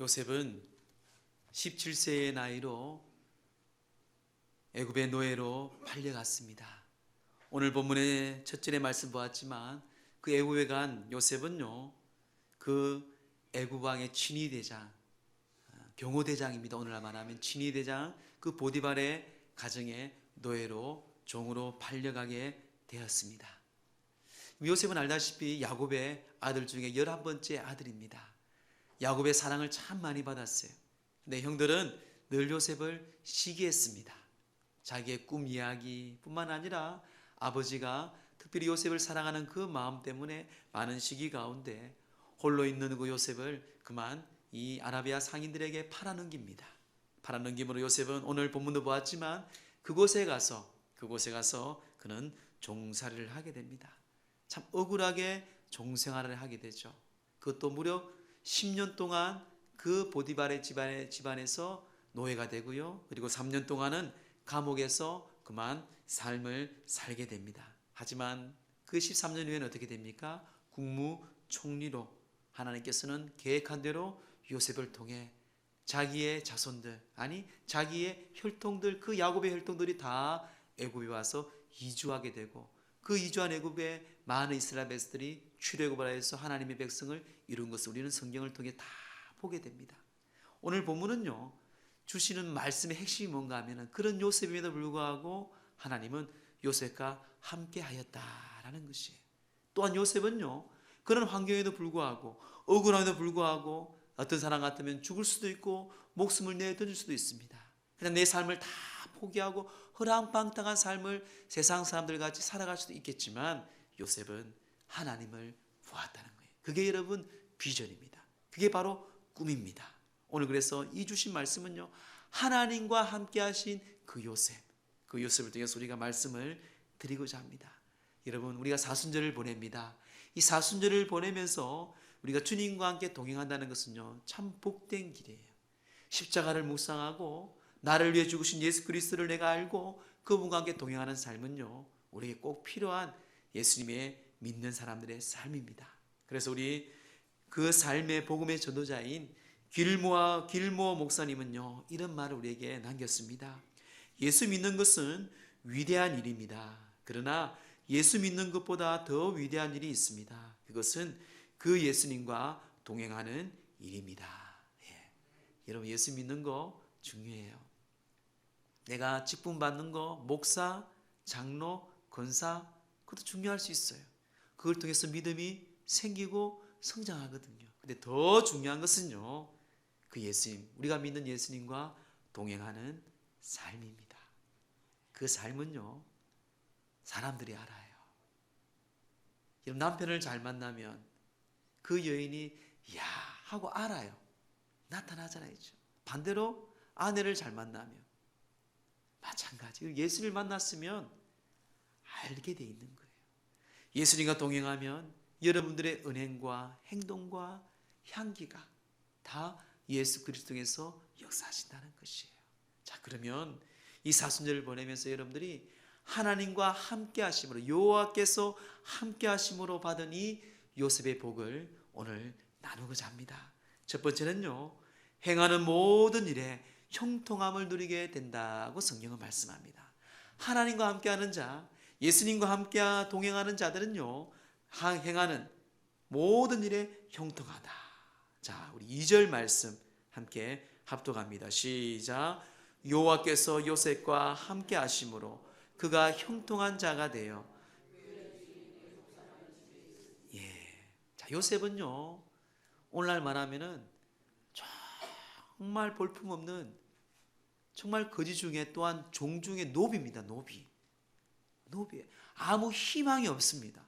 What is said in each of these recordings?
요셉은 17세의 나이로 애굽의 노예로 팔려갔습니다. 오늘 본문의 첫 절의 말씀 보았지만 그 애굽에 간 요셉은요, 그 애굽 왕의 친위대장, 경호대장입니다. 오늘날 말하면 친위대장 그 보디발의 가정의 노예로 종으로 팔려가게 되었습니다. 요셉은 알다시피 야곱의 아들 중에 11번째 아들입니다. 야곱의 사랑을 참 많이 받았어요. 근데 형들은 늘 요셉을 시기했습니다. 자기의 꿈 이야기 뿐만 아니라 아버지가 특별히 요셉을 사랑하는 그 마음 때문에 많은 시기 가운데 홀로 있는 그 요셉을 그만 이 아라비아 상인들에게 팔아넘깁니다. 팔아넘김으로 요셉은 오늘 본문도 보았지만 그곳에 가서 그는 종살이를 하게 됩니다. 참 억울하게 종생활을 하게 되죠. 그것도 무려 10년 동안 그 보디발의 집안에서 노예가 되고요. 그리고 3년 동안은 감옥에서 그만 삶을 살게 됩니다. 하지만 그 13년 후에는 어떻게 됩니까? 국무총리로 하나님께서는 계획한 대로 요셉을 통해 자기의 자손들, 아니 자기의 혈통들, 그 야곱의 혈통들이 다 애굽에 와서 이주하게 되고 그 이주한 애굽의 많은 이스라엘 백성들이 출애굽을 하여서 하나님의 백성을 이룬 것을 우리는 성경을 통해 다 보게 됩니다. 오늘 본문은요, 주시는 말씀의 핵심이 뭔가 하면은 그런 요셉임에도 불구하고 하나님은 요셉과 함께 하였다라는 것이에요. 또한 요셉은요, 그런 환경에도 불구하고 억울함에도 불구하고 어떤 사람 같으면 죽을 수도 있고 목숨을 내던질 수도 있습니다. 그냥 내 삶을 다 포기하고 허랑방탕한 삶을 세상 사람들 같이 살아갈 수도 있겠지만 요셉은 하나님을 보았다는 거예요. 그게 여러분 비전입니다. 그게 바로 꿈입니다. 오늘 그래서 이 주신 말씀은요, 하나님과 함께 하신 그 요셉을 통해서 우리가 말씀을 드리고자 합니다. 여러분, 우리가 사순절을 보냅니다. 이 사순절을 보내면서 우리가 주님과 함께 동행한다는 것은요, 참 복된 길이에요. 십자가를 묵상하고 나를 위해 죽으신 예수 그리스도를 내가 알고 그분과 함께 동행하는 삶은요, 우리에게 꼭 필요한 예수님의 믿는 사람들의 삶입니다. 그래서 우리 그 삶의 복음의 전도자인 길모 목사님은요, 이런 말을 우리에게 남겼습니다. 예수 믿는 것은 위대한 일입니다. 그러나 예수 믿는 것보다 더 위대한 일이 있습니다. 그것은 그 예수님과 동행하는 일입니다. 여러분, 예수 믿는 거 중요해요. 내가 직분 받는 거, 목사, 장로, 권사, 그것도 중요할 수 있어요. 그걸 통해서 믿음이 생기고 성장하거든요. 근데 더 중요한 것은요, 그 예수님, 우리가 믿는 예수님과 동행하는 삶입니다. 그 삶은요, 사람들이 알아요. 여러분, 남편을 잘 만나면 그 여인이 야 하고 알아요. 나타나잖아요. 반대로 아내를 잘 만나면 마찬가지. 예수를 만났으면 알게 돼 있는 거예요. 예수님과 동행하면 여러분들의 은행과 행동과 향기가 다 예수 그리스도에서 역사하신다는 것이에요. 자, 그러면 이 사순절을 보내면서 여러분들이 하나님과 함께 하심으로, 여호와께서 함께 하심으로 받은 이 요셉의 복을 오늘 나누고자 합니다. 첫 번째는요, 행하는 모든 일에 형통함을 누리게 된다고 성경은 말씀합니다. 하나님과 함께하는 자, 예수님과 함께 동행하는 자들은요, 행하는 모든 일에 형통하다. 자, 우리 2절 말씀 함께 합독합니다. 시작. 여호와께서 요셉과 함께 하심으로 그가 형통한 자가 되어. 자, 요셉은요, 오늘날 말하면은 정말 볼품없는, 정말 거지 중에 또한 종 중에 노비입니다. 노비. 아무 희망이 없습니다.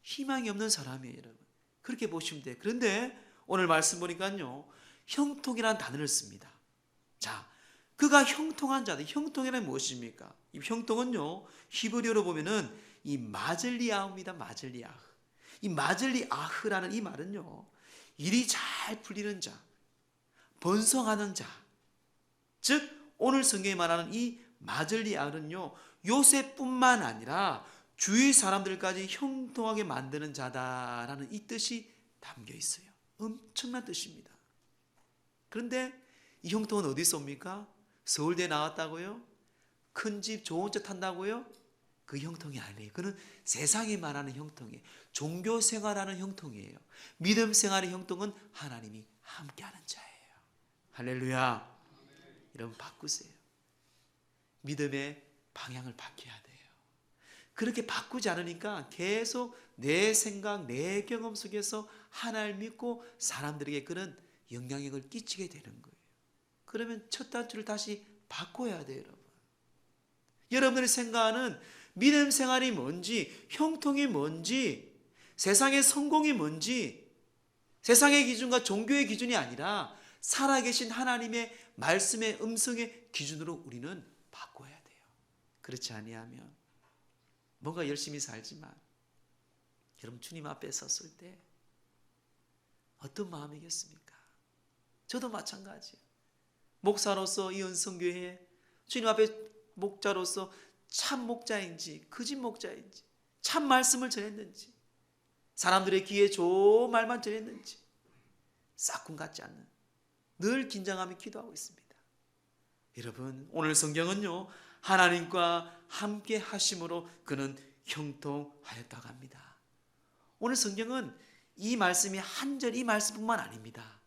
희망이 없는 사람이에요, 여러분. 그렇게 보시면 돼요. 그런데 오늘 말씀 보니까요, 형통이라는 단어를 씁니다. 자, 그가 형통한 자다. 형통이란 무엇입니까? 이 형통은요, 히브리어로 보면은 이 마젤리아흐입니다. 마젤리아흐. 이 마젤리아흐라는 이 말은요, 일이 잘 풀리는 자, 번성하는 자, 즉 오늘 성경에 말하는 이 마젤리아흐는요, 요셉뿐만 아니라 주위 사람들까지 형통하게 만드는 자다라는 이 뜻이 담겨 있어요. 엄청난 뜻입니다. 그런데 이 형통은 어디서 옵니까? 서울대 나왔다고요? 큰 집 좋은 차 탄다고요? 그 형통이 아니에요. 그는 세상이 말하는 형통이에요. 종교 생활하는 형통이에요. 믿음 생활의 형통은 하나님이 함께하는 자예요. 할렐루야. 여러분 바꾸세요. 믿음의 방향을 바뀌어야 돼요. 그렇게 바꾸지 않으니까 계속 내 생각, 내 경험 속에서 하나님을 믿고 사람들에게 그런 영향력을 끼치게 되는 거예요. 그러면 첫 단추를 다시 바꿔야 돼요, 여러분. 여러분들이 생각하는 믿음 생활이 뭔지, 형통이 뭔지, 세상의 성공이 뭔지, 세상의 기준과 종교의 기준이 아니라 살아계신 하나님의 말씀의 음성의 기준으로 우리는 바꿔야 돼요. 그렇지 아니하면 뭔가 열심히 살지만 여러분 주님 앞에 섰을 때 어떤 마음이겠습니까? 저도 마찬가지예요. 목사로서 이 은성교회에 주님 앞에 목자로서 참 목자인지 거짓 목자인지 참 말씀을 전했는지 사람들의 귀에 좋은 말만 전했는지 싹군 같지 않는 늘 긴장하며 기도하고 있습니다. 여러분 오늘 성경은요 하나님과 함께 하심으로 그는 형통하였다고 합니다. 오늘 성경은 이 말씀이 한절 이 말씀뿐만 아닙니다.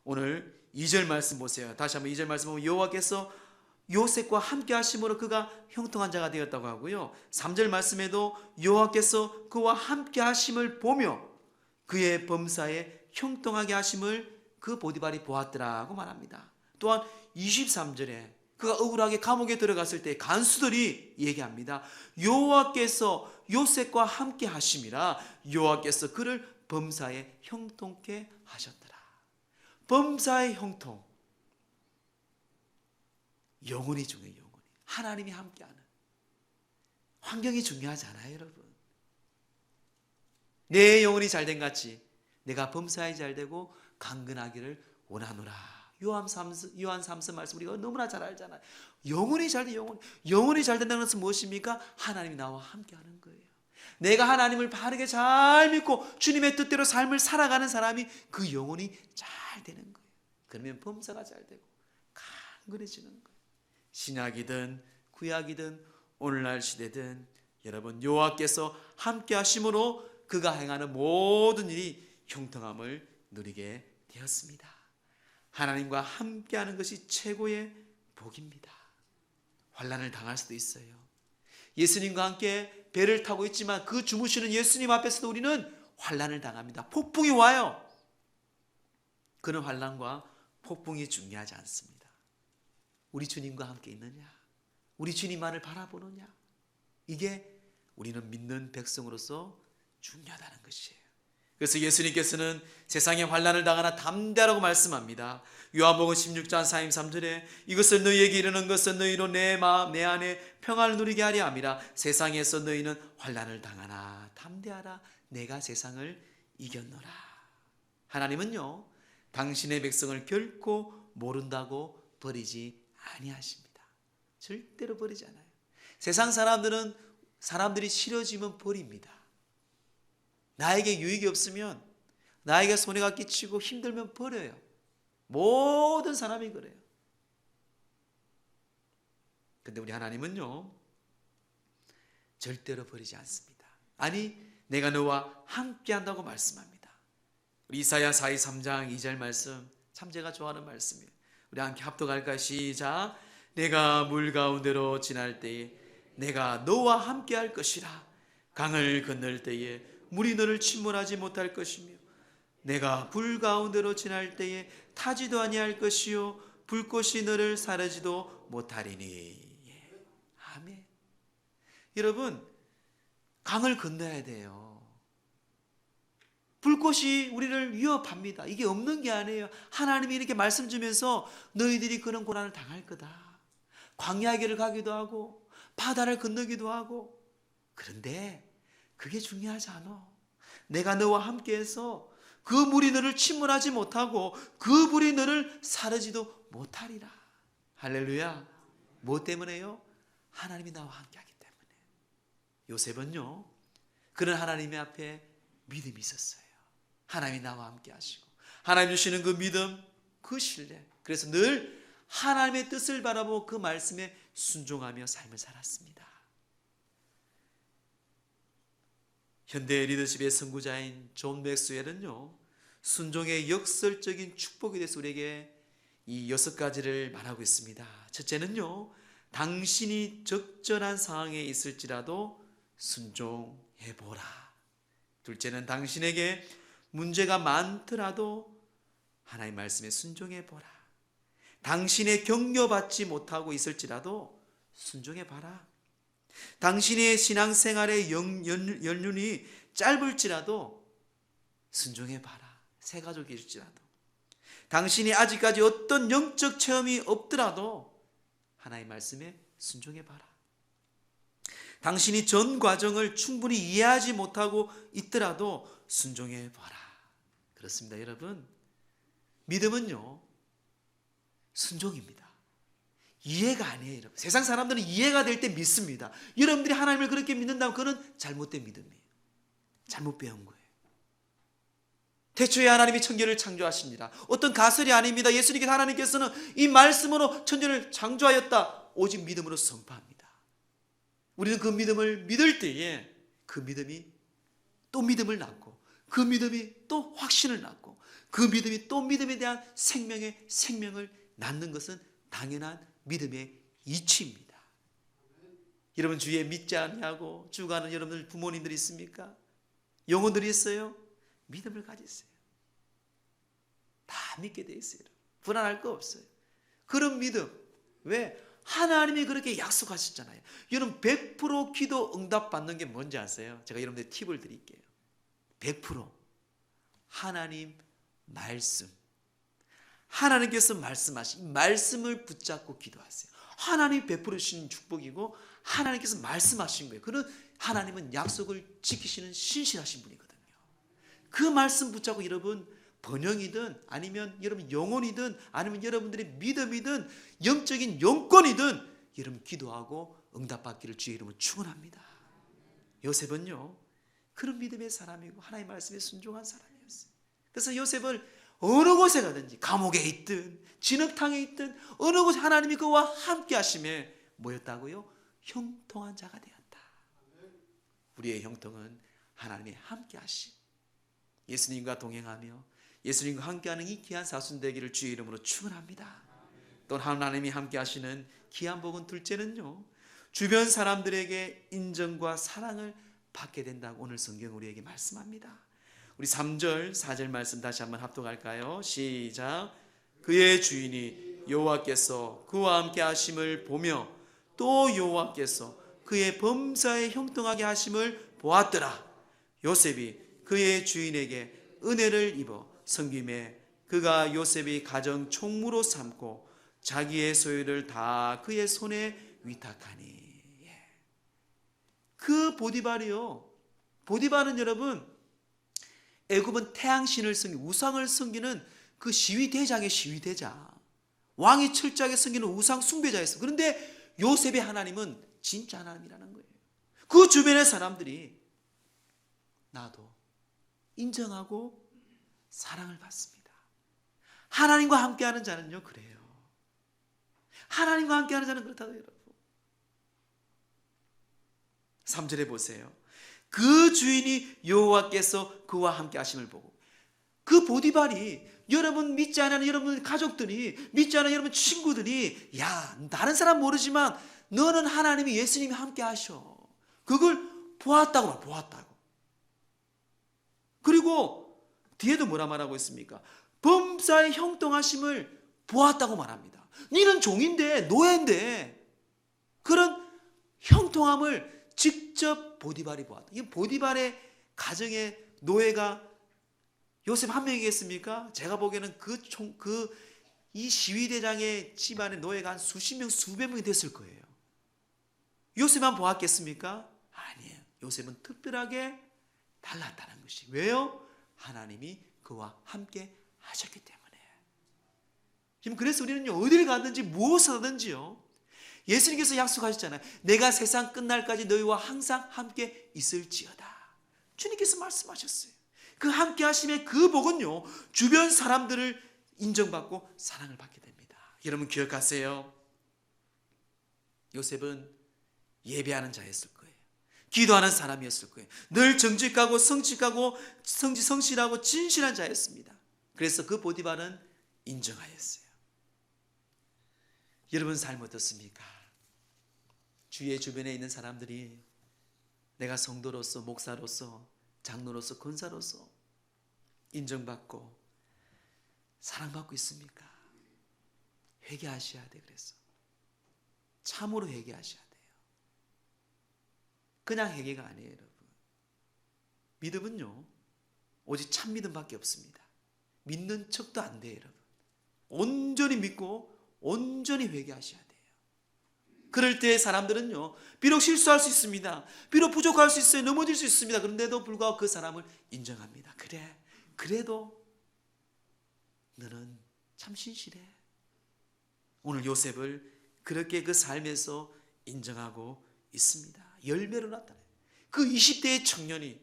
오늘 2절 말씀 보세요. 다시 한번 2절 말씀 보면 여호와께서 요셉과 함께 하심으로 그가 형통한 자가 되었다고 하고요. 3절 말씀에도 여호와께서 그와 함께 하심을 보며 그의 범사에 형통하게 하심을 그 보디발이 보았더라고 말합니다. 또한 23절에 그가 억울하게 감옥에 들어갔을 때 간수들이 얘기합니다. 여호와께서 요셉과 함께 하심이라 여호와께서 그를 범사에 형통케 하셨더라. 범사의 형통, 영혼이 중요해요. 영혼이. 하나님이 함께하는 환경이 중요하지 않아요, 여러분. 내 영혼이 잘된 같이 내가 범사에 잘되고 강건하기를 원하노라. 요한 3서 말씀 우리가 너무나 잘 알잖아요. 영혼이 잘된 영혼이 잘된다는 것은 무엇입니까? 하나님이 나와 함께하는 거예요. 내가 하나님을 바르게 잘 믿고 주님의 뜻대로 삶을 살아가는 사람이 그 영혼이 잘 되는 거예요. 그러면 범사가 잘 되고 강건해지는 거예요. 신약이든 구약이든 오늘날 시대든 여러분 여호와께서 함께 하심으로 그가 행하는 모든 일이 형통함을 누리게 되었습니다. 하나님과 함께하는 것이 최고의 복입니다. 환난을 당할 수도 있어요. 예수님과 함께 배를 타고 있지만 그 주무시는 예수님 앞에서도 우리는 환난을 당합니다. 폭풍이 와요. 그런 환난과 폭풍이 중요하지 않습니다. 우리 주님과 함께 있느냐, 우리 주님만을 바라보느냐, 이게 우리는 믿는 백성으로서 중요하다는 것이에요. 그래서 예수님께서는 세상에 환난을 당하나 담대하라고 말씀합니다. 요한복음 16장 4임 3절에 이것을 너희에게 이르는 것은 너희로 내 마음 내 안에 평안을 누리게 하려 함이라. 세상에서 너희는 환난을 당하나 담대하라. 내가 세상을 이겼노라. 하나님은요 당신의 백성을 결코 모른다고 버리지 아니하십니다. 절대로 버리지 않아요. 세상 사람들이 싫어지면 버립니다. 나에게 유익이 없으면, 나에게 손해가 끼치고 힘들면 버려요. 모든 사람이 그래요. 근데 우리 하나님은요 절대로 버리지 않습니다. 아니 내가 너와 함께 한다고 말씀합니다. 우리 이사야 43장 2절 말씀 참 제가 좋아하는 말씀이에요. 우리 함께 합독할까요? 시작. 내가 물 가운데로 지날 때에 내가 너와 함께 할 것이라. 강을 건널 때에 물이 너를 침몰하지 못할 것이며 내가 불 가운데로 지날 때에 타지도 아니할 것이요 불꽃이 너를 사르지도 못하리니. 예. 아멘. 여러분 강을 건너야 돼요. 불꽃이 우리를 위협합니다. 이게 없는 게 아니에요. 하나님이 이렇게 말씀 주면서 너희들이 그런 고난을 당할 거다. 광야 길을 가기도 하고 바다를 건너기도 하고. 그런데 그게 중요하지 않아. 내가 너와 함께해서 그 물이 너를 침몰하지 못하고 그 물이 너를 사르지도 못하리라. 할렐루야. 뭐 때문에요? 하나님이 나와 함께하기 때문에. 요셉은요 그런 하나님의 앞에 믿음이 있었어요. 하나님이 나와 함께 하시고 하나님 주시는 그 믿음, 그 그 신뢰. 그래서 늘 하나님의 뜻을 바라보고 그 말씀에 순종하며 삶을 살았습니다. 현대 리더십의 선구자인 존 맥스웰은요, 순종의 역설적인 축복에 대해서 우리에게 이 6가지를 말하고 있습니다. 첫째는요, 당신이 적절한 상황에 있을지라도 순종해보라. 둘째는 당신에게 문제가 많더라도 하나님의 말씀에 순종해보라. 당신의 격려받지 못하고 있을지라도 순종해봐라. 당신의 신앙생활의 연륜이 짧을지라도 순종해봐라. 새 가족일지라도, 당신이 아직까지 어떤 영적 체험이 없더라도 하나님의 말씀에 순종해봐라. 당신이 전 과정을 충분히 이해하지 못하고 있더라도 순종해봐라. 그렇습니다, 여러분. 믿음은요, 순종입니다. 이해가 아니에요, 여러분. 세상 사람들은 이해가 될 때 믿습니다. 여러분들이 하나님을 그렇게 믿는다면 그건 잘못된 믿음이에요. 잘못 배운 거예요. 태초에 하나님이 천지를 창조하십니다. 어떤 가설이 아닙니다. 예수님께서, 하나님께서는 이 말씀으로 천지를 창조하였다. 오직 믿음으로 선포합니다. 우리는 그 믿음을 믿을 때에 그 믿음이 또 믿음을 낳고, 그 믿음이 또 확신을 낳고, 그 믿음이 또 믿음에 대한 생명을 낳는 것은 당연한 믿음의 이치입니다. 여러분 주위에 믿지 않냐고 죽어가는 여러분들 부모님들이 있습니까? 영혼들이 있어요? 믿음을 가지세요. 다 믿게 돼 있어요. 불안할 거 없어요. 그런 믿음. 왜? 하나님이 그렇게 약속하셨잖아요. 여러분 100% 기도 응답 받는 게 뭔지 아세요? 제가 여러분들 팁을 드릴게요. 100% 하나님 말씀. 하나님께서 말씀하신 말씀을 붙잡고 기도하세요. 하나님이 베풀어 주신 축복이고 하나님께서 말씀하신 거예요. 그런 하나님은 약속을 지키시는 신실하신 분이거든요. 그 말씀 붙잡고 여러분 번영이든 아니면 여러분 영혼이든 아니면 여러분들의 믿음이든 영적인 영권이든 여러분 기도하고 응답받기를 주의 이름으로 축원합니다. 요셉은요 그런 믿음의 사람이고 하나님의 말씀에 순종한 사람이었어요. 그래서 요셉을 어느 곳에 가든지 감옥에 있든 진흙탕에 있든 어느 곳에 하나님이 그와 함께 하심에 뭐였다고요? 형통한 자가 되었다. 우리의 형통은 하나님의 함께 하심, 예수님과 동행하며 예수님과 함께하는 이 귀한 사순 되기를 주의 이름으로 축원합니다. 또 하나님이 함께 하시는 귀한 복은 둘째는요, 주변 사람들에게 인정과 사랑을 받게 된다고 오늘 성경 우리에게 말씀합니다. 우리 3절 4절 말씀 다시 한번 합독할까요? 시작. 그의 주인이 여호와께서 그와 함께 하심을 보며 또 여호와께서 그의 범사에 형통하게 하심을 보았더라. 요셉이 그의 주인에게 은혜를 입어 섬김에 그가 요셉의 가정 총무로 삼고 자기의 소유를 다 그의 손에 위탁하니. 그 보디발이요, 보디발은 여러분 애굽은 태양신을 섬기는 우상을 섬기는 그 시위대장의 시위대장, 왕이 철저하게 섬기는 우상 숭배자였어요. 그런데 요셉의 하나님은 진짜 하나님이라는 거예요. 그 주변의 사람들이 나도 인정하고 사랑을 받습니다. 하나님과 함께하는 자는요 그래요. 하나님과 함께하는 자는 그렇다고요. 여러분 3절에 보세요. 그 주인이 여호와께서 그와 함께 하심을 보고, 그 보디발이 여러분 믿지 않는 여러분 가족들이, 믿지 않는 여러분 친구들이, 야 다른 사람 모르지만 너는 하나님이 예수님이 함께 하셔, 그걸 보았다고. 그리고 뒤에도 뭐라 말하고 있습니까? 범사의 형통하심을 보았다고 말합니다. 너는 종인데 노예인데 그런 형통함을 직접 보디발이 보았다. 이 보디발의 가정의 노예가 요셉 한 명이겠습니까? 제가 보기에는 이 시위대장의 집안의 노예가 한 수십 명, 수백 명이 됐을 거예요. 요셉만 보았겠습니까? 아니에요. 요셉은 특별하게 달랐다는 것이. 왜요? 하나님이 그와 함께 하셨기 때문에. 지금 그래서 우리는요, 어디를 가든지 무엇을 하든지요, 예수님께서 약속하셨잖아요. 내가 세상 끝날까지 너희와 항상 함께 있을지어다. 주님께서 말씀하셨어요. 그 함께 하심의 그 복은요, 주변 사람들을 인정받고 사랑을 받게 됩니다. 여러분 기억하세요. 요셉은 예배하는 자였을 거예요. 기도하는 사람이었을 거예요. 늘 정직하고 성실하고 진실한 자였습니다. 그래서 그 보디발은 인정하였어요. 여러분 삶 어떻습니까? 주위의 주변에 있는 사람들이 내가 성도로서, 목사로서, 장로로서, 권사로서 인정받고 사랑받고 있습니까? 회개하셔야 돼. 그래서 참으로 회개하셔야 돼요. 그냥 회개가 아니에요, 여러분. 믿음은요, 오직 참 믿음밖에 없습니다. 믿는 척도 안 돼요, 여러분. 온전히 믿고 온전히 회개하셔야 돼요. 그럴 때 사람들은요, 비록 실수할 수 있습니다. 비록 부족할 수 있어요. 넘어질 수 있습니다. 그런데도 불구하고 그 사람을 인정합니다. 그래, 그래도 너는 참 신실해. 오늘 요셉을 그렇게 그 삶에서 인정하고 있습니다. 열매로 나타나요. 그 20대의 청년이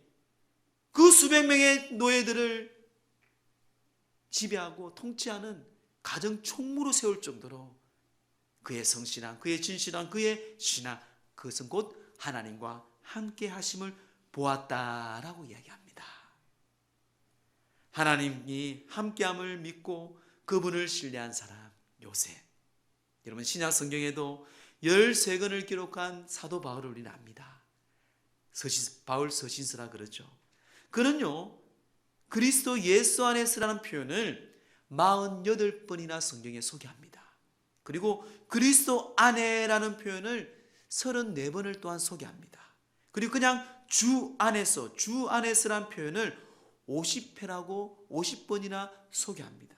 그 수백 명의 노예들을 지배하고 통치하는 가정 총무로 세울 정도로 그의 성실한, 그의 진실한, 그의 신앙, 그것은 곧 하나님과 함께 하심을 보았다라고 이야기합니다. 하나님이 함께함을 믿고 그분을 신뢰한 사람 요셉. 여러분 신약 성경에도 13권을 기록한 사도 바울을 우리는 압니다. 바울 서신서라 그러죠. 그는요, 그리스도 예수 안에서라는 표현을 48번이나 성경에 소개합니다. 그리고 그리스도 안에라는 표현을 34번을 또한 소개합니다. 그리고 그냥 주 안에서라는 표현을 50회라고 50번이나 소개합니다.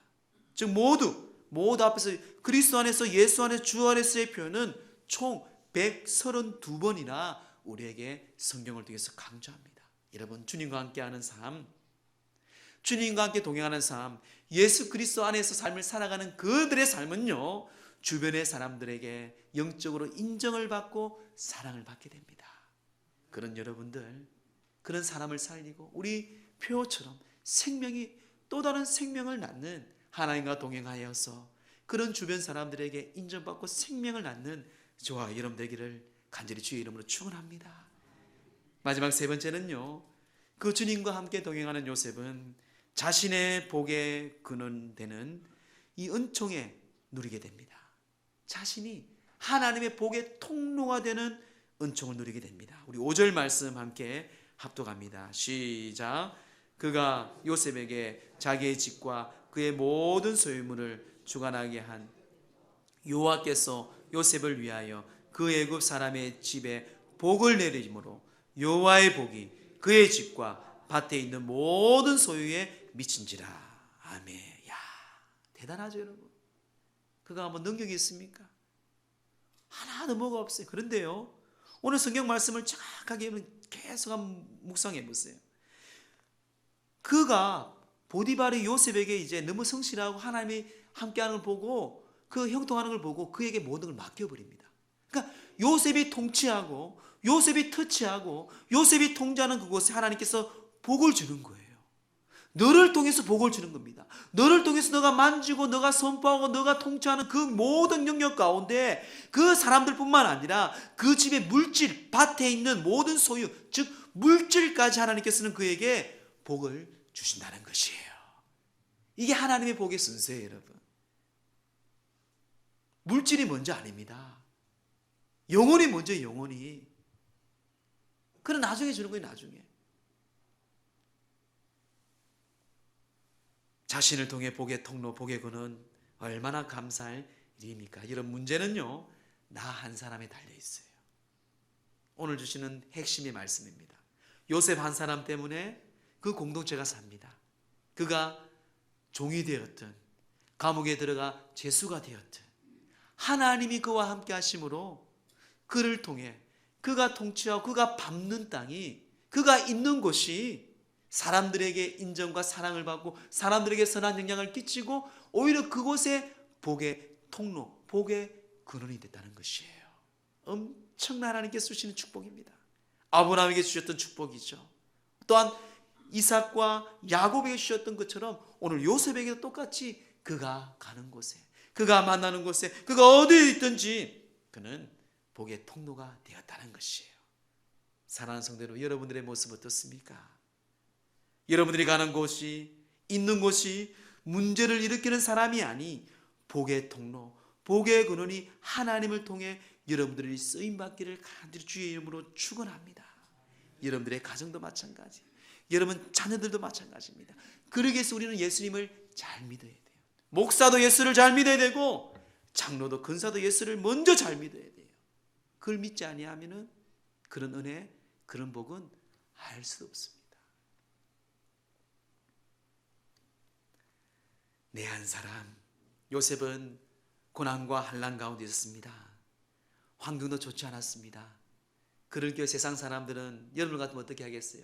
즉 모두 앞에서 그리스도 안에서, 예수 안에서, 주 안에서의 표현은 총 132번이나 우리에게 성경을 통해서 강조합니다. 여러분 주님과 함께하는 삶, 주님과 함께 동행하는 삶, 예수 그리스도 안에서 삶을 살아가는 그들의 삶은요, 주변의 사람들에게 영적으로 인정을 받고 사랑을 받게 됩니다. 그런 여러분들, 그런 사람을 살리고 우리 표처럼 생명이 또 다른 생명을 낳는, 하나님과 동행하여서 그런 주변 사람들에게 인정받고 생명을 낳는 저와 여러분 되기를 간절히 주의 이름으로 축원합니다. 마지막 세 번째는요, 그 주님과 함께 동행하는 요셉은 자신의 복의 근원되는 이 은총에 누리게 됩니다. 자신이 하나님의 복의 통로가 되는 은총을 누리게 됩니다. 우리 5절 말씀 함께 합독합니다. 시작. 그가 요셉에게 자기의 집과 그의 모든 소유물을 주관하게 한 여호와께서 요셉을 위하여 그 애굽 사람의 집에 복을 내리므로 여호와의 복이 그의 집과 밭에 있는 모든 소유에 미친지라. 아멘. 야, 대단하죠, 여러분. 그가 뭐 능력이 있습니까? 하나도 뭐가 없어요. 그런데요, 오늘 성경 말씀을 정확하게 계속 한번 묵상해 보세요. 그가 보디발이 요셉에게 이제 너무 성실하고 하나님이 함께하는 걸 보고, 그 형통하는 걸 보고 그에게 모든 걸 맡겨버립니다. 그러니까 요셉이 통치하고 요셉이 터치하고 요셉이 통제하는 그곳에 하나님께서 복을 주는 거예요. 너를 통해서 복을 주는 겁니다. 너를 통해서 너가 만지고 너가 선포하고 너가 통치하는 그 모든 영역 가운데 그 사람들뿐만 아니라 그 집의 물질, 밭에 있는 모든 소유, 즉 물질까지 하나님께서는 그에게 복을 주신다는 것이에요. 이게 하나님의 복의 순서예요, 여러분. 물질이 먼저 아닙니다. 영혼이 먼저, 영혼이. 그럼 나중에 주는 거예요, 나중에. 자신을 통해 복의 통로, 복의 근원, 얼마나 감사할 일입니까? 이런 문제는요, 나 한 사람에 달려 있어요. 오늘 주시는 핵심의 말씀입니다. 요셉 한 사람 때문에 그 공동체가 삽니다. 그가 종이 되었든 감옥에 들어가 죄수가 되었든 하나님이 그와 함께 하심으로 그를 통해 그가 통치하고 그가 밟는 땅이, 그가 있는 곳이 사람들에게 인정과 사랑을 받고 사람들에게 선한 영향을 끼치고 오히려 그곳에 복의 통로, 복의 근원이 됐다는 것이에요. 엄청난 하나님께서 주시는 축복입니다. 아브라함에게 주셨던 축복이죠. 또한 이삭과 야곱에게 주셨던 것처럼 오늘 요셉에게도 똑같이 그가 가는 곳에, 그가 만나는 곳에, 그가 어디에 있든지 그는 복의 통로가 되었다는 것이에요. 사랑하는 성도들, 여러분들의 모습 어떻습니까? 여러분들이 가는 곳이, 있는 곳이 문제를 일으키는 사람이 아니 복의 통로, 복의 근원이 하나님을 통해 여러분들이 쓰임받기를 간절히 주의 이름으로 축원합니다. 여러분들의 가정도 마찬가지, 여러분 자녀들도 마찬가지입니다. 그러기 위해서 우리는 예수님을 잘 믿어야 돼요. 목사도 예수를 잘 믿어야 되고 장로도 근사도 예수를 먼저 잘 믿어야 돼요. 그걸 믿지 아니하면은 그런 은혜, 그런 복은 알 수 없습니다. 내 한 사람 요셉은 고난과 환난 가운데 있었습니다. 환경도 좋지 않았습니다. 그럴 경우 세상 사람들은 여러분 같으면 어떻게 하겠어요?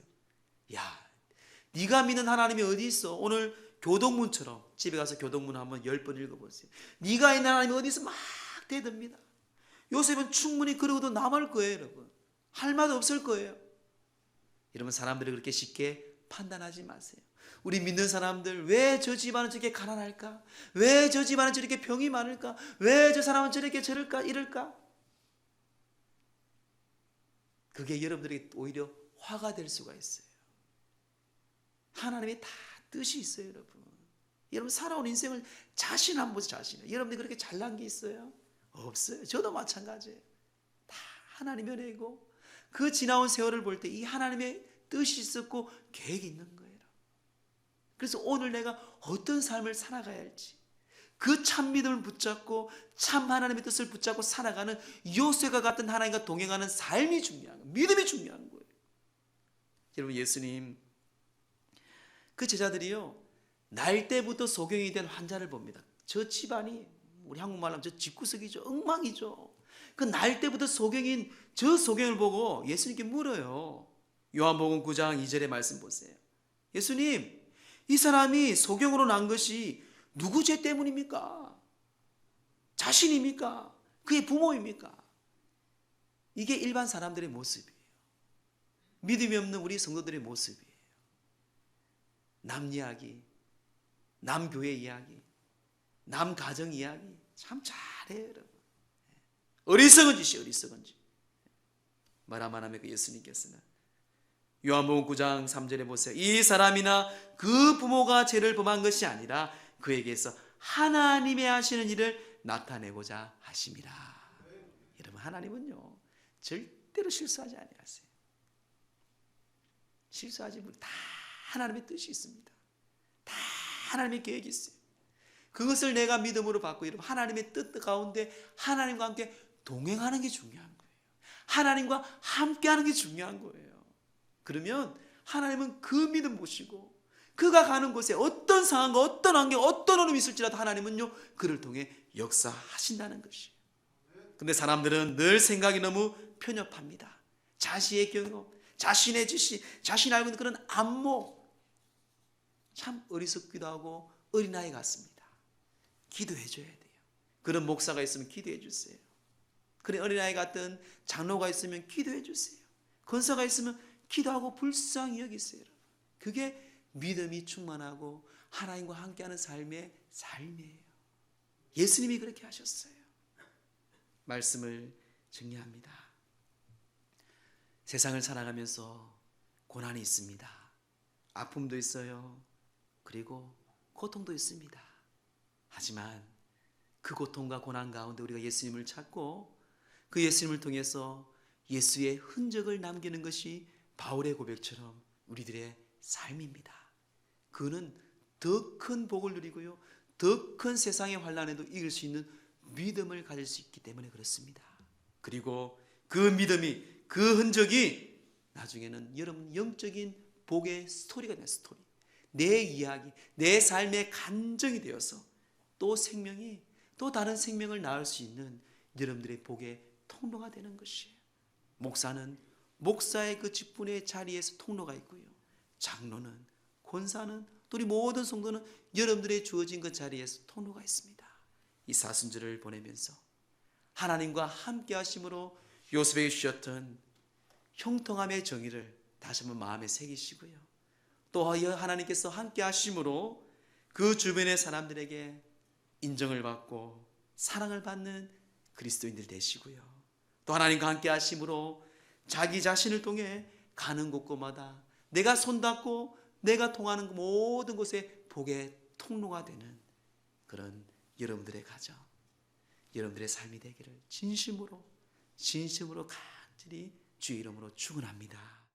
야, 네가 믿는 하나님이 어디 있어? 오늘 교동문처럼 집에 가서 교동문 한번 10번 읽어보세요. 네가 있는 하나님이 어디 있어? 막 대듭니다. 요셉은 충분히 그러고도 남을 거예요. 여러분, 할 말 없을 거예요. 여러분, 사람들이 그렇게 쉽게 판단하지 마세요. 우리 믿는 사람들, 왜 저 집안은 저렇게 가난할까? 왜 저 집안은 저렇게 병이 많을까? 왜 저 사람은 저렇게 저럴까? 이럴까? 그게 여러분들에게 오히려 화가 될 수가 있어요. 하나님의 다 뜻이 있어요. 여러분 살아온 인생을 자신 안 보세요. 자신을. 여러분들이 그렇게 잘난 게 있어요? 없어요. 저도 마찬가지예요. 다 하나님의 은혜고 그 지나온 세월을 볼 때 이 하나님의 뜻이 있었고 계획이 있는 거예요. 그래서 오늘 내가 어떤 삶을 살아가야 할지, 그 참 믿음을 붙잡고 참 하나님의 뜻을 붙잡고 살아가는 요셉과 같은 하나님과 동행하는 삶이 중요한 거예요. 믿음이 중요한 거예요. 여러분, 예수님 그 제자들이요, 날 때부터 소경이 된 환자를 봅니다. 저 집안이 우리 한국말로 하면 저 집구석이죠. 엉망이죠. 그 날 때부터 소경인 저 소경을 보고 예수님께 물어요. 요한복음 9장 2절의 말씀 보세요. 예수님, 이 사람이 소경으로 난 것이 누구 죄 때문입니까? 자신입니까? 그의 부모입니까? 이게 일반 사람들의 모습이에요. 믿음이 없는 우리 성도들의 모습이에요. 남 이야기, 남 교회 이야기, 남 가정 이야기 참 잘해요. 여러분. 어리석은 짓이에요. 어리석은 짓. 말하면 하면 그 예수님께서는 요한복음 9장 3절에 보세요. 이 사람이나 그 부모가 죄를 범한 것이 아니라 그에게서 하나님의 하시는 일을 나타내고자 하심이라. 여러분, 하나님은요 절대로 실수하지 아니하세요. 실수하지 못해. 다 하나님의 뜻이 있습니다. 다 하나님의 계획이 있어요. 그것을 내가 믿음으로 받고 여러분, 하나님의 뜻 가운데 하나님과 함께 동행하는 게 중요한 거예요. 하나님과 함께하는 게 중요한 거예요. 그러면 하나님은 그 믿음 보시고 그가 가는 곳에 어떤 상황과 어떤 환경, 어떤 어려움이 있을지라도 하나님은요 그를 통해 역사하신다는 것이에요. 근데 사람들은 늘 생각이 너무 편협합니다. 자신의 경험, 자신의 지식, 자신이 알고 있는 그런 안목, 참 어리석기도 하고 어린아이 같습니다. 기도해 줘야 돼요. 그런 목사가 있으면 기도해 주세요. 그런 어린아이 같은 장로가 있으면 기도해 주세요. 권사가 있으면 기도하고 불쌍히 여기세요. 그게 믿음이 충만하고 하나님과 함께하는 삶의 삶이에요. 예수님이 그렇게 하셨어요. 말씀을 정리합니다. 세상을 살아가면서 고난이 있습니다. 아픔도 있어요. 그리고 고통도 있습니다. 하지만 그 고통과 고난 가운데 우리가 예수님을 찾고 그 예수님을 통해서 예수의 흔적을 남기는 것이 바울의 고백처럼 우리들의 삶입니다. 그는 더 큰 복을 누리고요, 더 큰 세상의 환난에도 이길 수 있는 믿음을 가질 수 있기 때문에 그렇습니다. 그리고 그 믿음이, 그 흔적이 나중에는 여러분 영적인 복의 스토리가 되는 스토리, 내 이야기, 내 삶의 간증이 되어서 또 생명이 또 다른 생명을 낳을 수 있는 여러분들의 복의 통로가 되는 것이에요. 목사는 목사의 그 직분의 자리에서 통로가 있고요, 장로는, 권사는, 또 우리 모든 성도는 여러분들의 주어진 그 자리에서 통로가 있습니다. 이 사순절을 보내면서 하나님과 함께 하심으로 요셉에게 주셨던 형통함의 정의를 다시 한번 마음에 새기시고요, 또 하나님께서 함께 하심으로 그 주변의 사람들에게 인정을 받고 사랑을 받는 그리스도인들 되시고요. 또 하나님과 함께 하심으로 자기 자신을 통해 가는 곳곳마다 내가 손닿고 내가 통하는 모든 곳에 복의 통로가 되는 그런 여러분들의 가정, 여러분들의 삶이 되기를 진심으로 간절히 주의 이름으로 축원합니다.